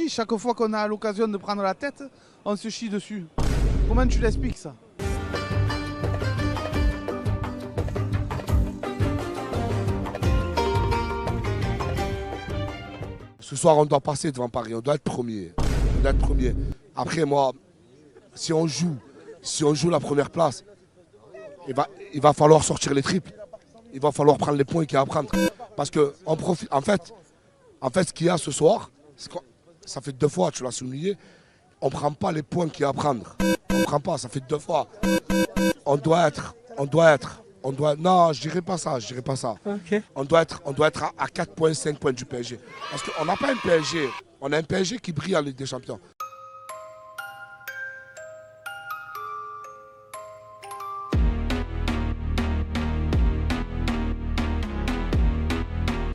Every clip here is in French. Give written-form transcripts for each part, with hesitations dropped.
Chaque fois qu'on a l'occasion de prendre la tête, on se chie dessus. Comment tu l'expliques ça? Ce soir, on doit passer devant Paris, on doit être premier. On doit être premier. Après, moi, si on joue la première place, il va falloir sortir les triples. Il va falloir prendre les points qu'il y a à prendre. Parce que, en fait, ce qu'il y a ce soir, ça fait 2 fois, tu l'as souligné, on ne prend pas les points qu'il y a à prendre. On ne prend pas, ça fait 2 fois. Non, je dirais pas ça, Okay. On doit être à 4,5 points du PSG. Parce qu'on n'a pas un PSG, on a un PSG qui brille en Ligue des Champions.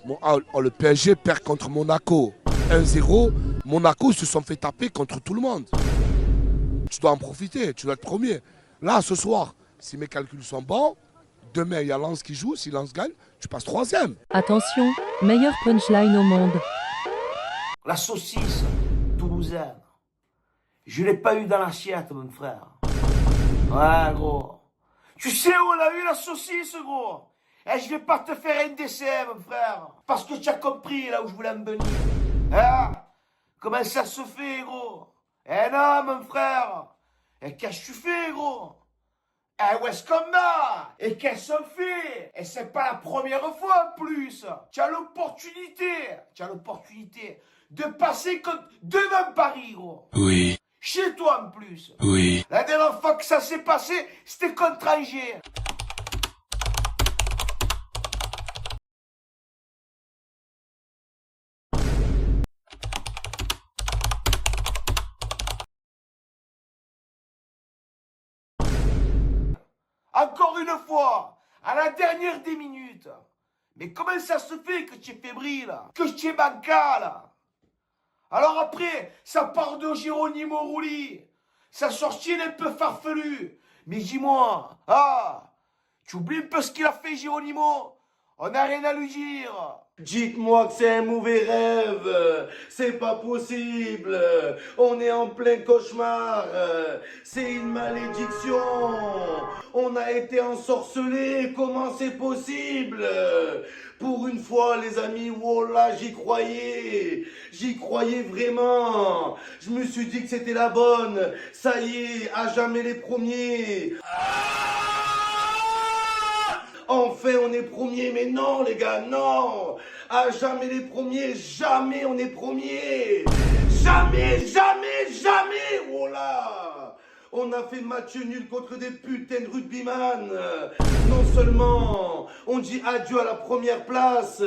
Le PSG perd contre Monaco 1-0. Monaco se sont fait taper contre tout le monde. Tu dois en profiter, tu dois être premier. Là, ce soir, si mes calculs sont bons, demain, il y a Lens qui joue. Si Lens gagne, tu passes 3e. Attention, meilleure punchline au monde. La saucisse toulousaine, je l'ai pas eu dans l'assiette, mon frère. Ouais, gros. Tu sais où on a eu la saucisse, gros? Eh, je vais pas te faire un décès, mon frère. Parce que tu as compris là où je voulais en venir. Hein? Comment ça se fait, gros? Eh non, mon frère. Et qu'est-ce que tu fais, gros? Eh, où est-ce qu'on va? Et qu'est-ce qu'on fait? Et c'est pas la première fois en plus. Tu as l'opportunité de passer devant Paris, gros. Oui. Chez toi en plus. Oui. La dernière fois que ça s'est passé, c'était contre Angers. Encore une fois, à la dernière des minutes. Mais comment ça se fait que tu es fébrile, que tu es bancal? Alors après, ça part de Geronimo Rulli. Sa sortie est un peu farfelue. Mais dis-moi, tu oublies un peu ce qu'il a fait, Geronimo? On n'a rien à lui dire. Dites-moi que c'est un mauvais rêve, c'est pas possible, on est en plein cauchemar, c'est une malédiction, on a été ensorcelés, comment c'est possible? Pour une fois les amis, wallah, j'y croyais vraiment, je me suis dit que c'était la bonne, ça y est, à jamais les premiers. Enfin, on est premiers, mais non, les gars, non! À jamais les premiers, jamais on est premiers! Jamais! Oh là! On a fait match nul contre des putains de rugbyman! Non seulement on dit adieu à la première place,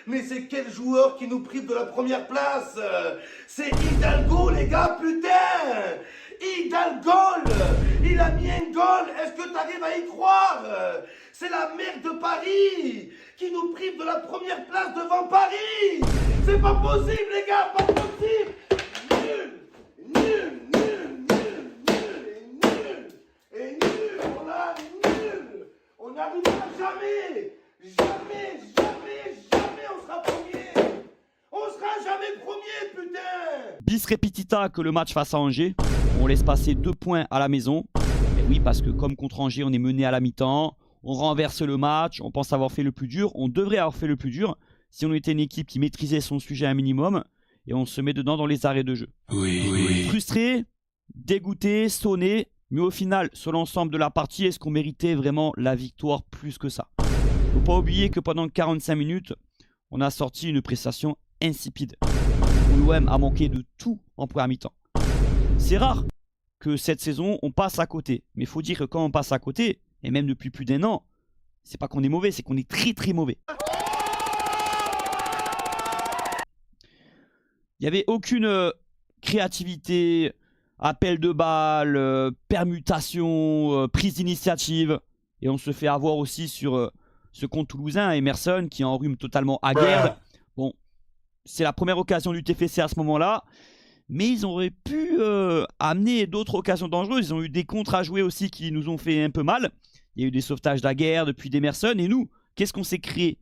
mais c'est quel joueur qui nous prive de la première place? C'est Hidalgo, les gars, putain! Hidalgo! Il a mis un goal! Est-ce que t'arrives à y croire? C'est la maire de Paris qui nous prive de la première place devant Paris! C'est pas possible, les gars, pas possible! Nul! Et nul! On n'arrivera jamais! Jamais on sera premier! On sera jamais premier, putain! Bis repetita que le match face à Angers, on laisse passer 2 points à la maison. Et oui, parce que comme contre Angers, on est mené à la mi-temps, on renverse le match, on pense avoir fait le plus dur, on devrait avoir fait le plus dur si on était une équipe qui maîtrisait son sujet un minimum, et on se met dedans dans les arrêts de jeu. Oui. Frustré, dégoûté, sonné, mais au final, sur l'ensemble de la partie, est-ce qu'on méritait vraiment la victoire plus que ça? Faut pas oublier que pendant 45 minutes, on a sorti une prestation insipide, où l'OM a manqué de tout en première mi-temps. C'est rare que cette saison, on passe à côté. Mais il faut dire que quand on passe à côté, et même depuis plus d'1 an, c'est pas qu'on est mauvais, c'est qu'on est très très mauvais. Il n'y avait aucune créativité, appel de balle, permutation, prise d'initiative. Et on se fait avoir aussi sur ce compte toulousain, Emerson, qui enrhume totalement Aguerd. Bon, c'est la première occasion du TFC à ce moment-là. Mais ils auraient pu amener d'autres occasions dangereuses. Ils ont eu des contres à jouer aussi qui nous ont fait un peu mal. Il y a eu des sauvetages d'Aguerd, puis d'Emerson. Et nous, qu'est-ce qu'on s'est créé